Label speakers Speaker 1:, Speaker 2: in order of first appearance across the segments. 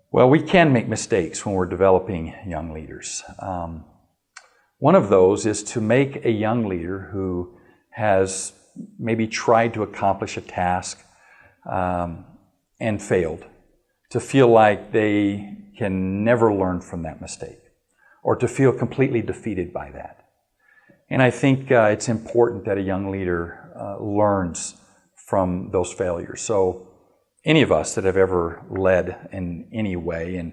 Speaker 1: Well, we can make mistakes when we're developing young leaders. One of those is to make a young leader who has maybe tried to accomplish a task and failed to feel like they can never learn from that mistake, or to feel completely defeated by that. And I think it's important that a young leader learns from those failures. So any of us that have ever led in any way and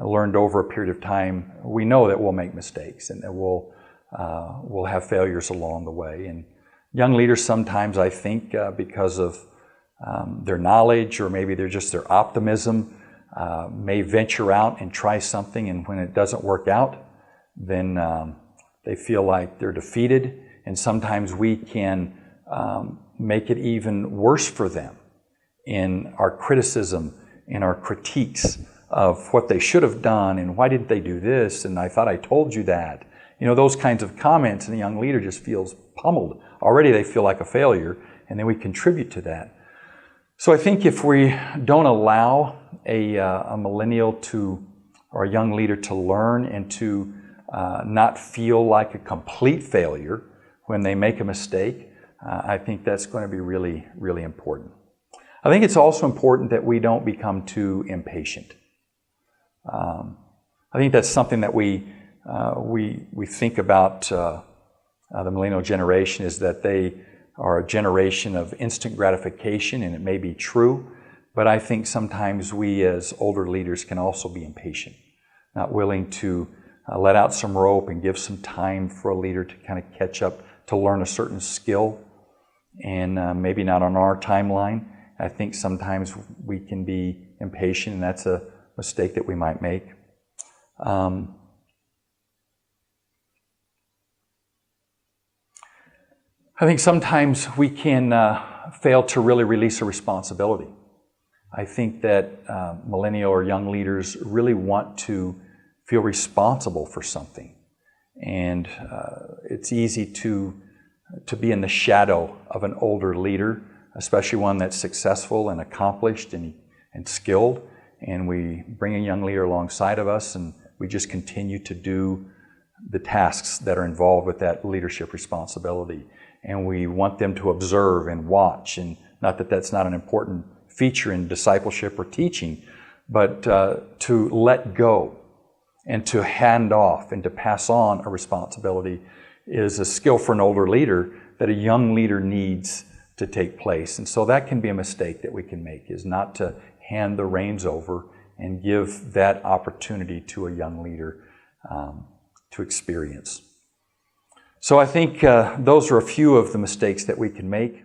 Speaker 1: learned over a period of time, we know that we'll make mistakes and that we'll have failures along the way. And young leaders sometimes, I think, because of their knowledge or maybe just their optimism, may venture out and try something, and when it doesn't work out, then they feel like they're defeated, and sometimes we can make it even worse for them in our criticism, in our critiques of what they should have done, and why didn't they do this, and I thought I told you that. You know, those kinds of comments, and the young leader just feels pummeled. Already they feel like a failure, and then we contribute to that. So I think if we don't allow a millennial or a young leader to learn and to not feel like a complete failure when they make a mistake, I think that's going to be really, really important. I think it's also important that we don't become too impatient. I think that's something that we think about the millennial generation, is that they are a generation of instant gratification, and it may be true, but I think sometimes we as older leaders can also be impatient, not willing to let out some rope and give some time for a leader to kind of catch up, to learn a certain skill, and maybe not on our timeline. I think sometimes we can be impatient, and that's a mistake that we might make. I think sometimes we can fail to really release a responsibility. I think that millennial or young leaders really want to feel responsible for something. And it's easy to be in the shadow of an older leader, especially one that's successful and accomplished and skilled. And we bring a young leader alongside of us, and we just continue to do the tasks that are involved with that leadership responsibility. And we want them to observe and watch, and not that that's not an important feature in discipleship or teaching, but to let go and to hand off and to pass on a responsibility is a skill for an older leader that a young leader needs to take place. And so that can be a mistake that we can make, is not to hand the reins over and give that opportunity to a young leader to experience. So I think those are a few of the mistakes that we can make.